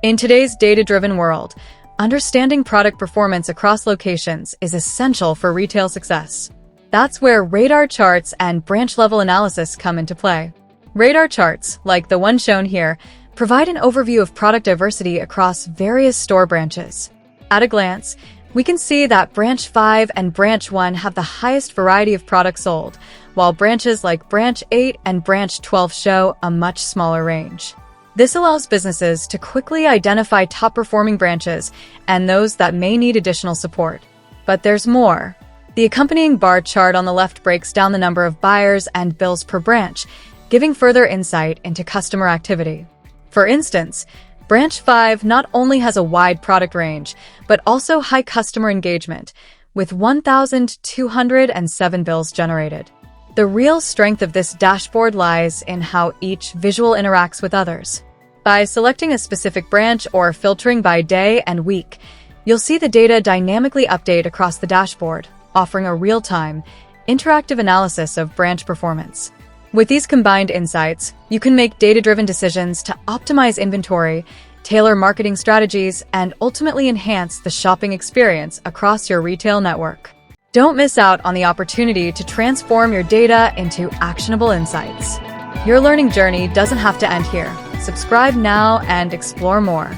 In today's data-driven world, understanding product performance across locations is essential for retail success. That's where radar charts and branch-level analysis come into play. Radar charts, like the one shown here, provide an overview of product diversity across various store branches. At a glance, we can see that Branch 5 and Branch 1 have the highest variety of products sold, while branches like Branch 8 and Branch 12 show a much smaller range. This allows businesses to quickly identify top-performing branches and those that may need additional support. But there's more. The accompanying bar chart on the left breaks down the number of buyers and bills per branch, giving further insight into customer activity. For instance, Branch 5 not only has a wide product range, but also high customer engagement, with 1,207 bills generated. The real strength of this dashboard lies in how each visual interacts with others. By selecting a specific branch or filtering by day and week, you'll see the data dynamically update across the dashboard, offering a real-time, interactive analysis of branch performance. With these combined insights, you can make data-driven decisions to optimize inventory, tailor marketing strategies, and ultimately enhance the shopping experience across your retail network. Don't miss out on the opportunity to transform your data into actionable insights. Your learning journey doesn't have to end here. Subscribe now and explore more.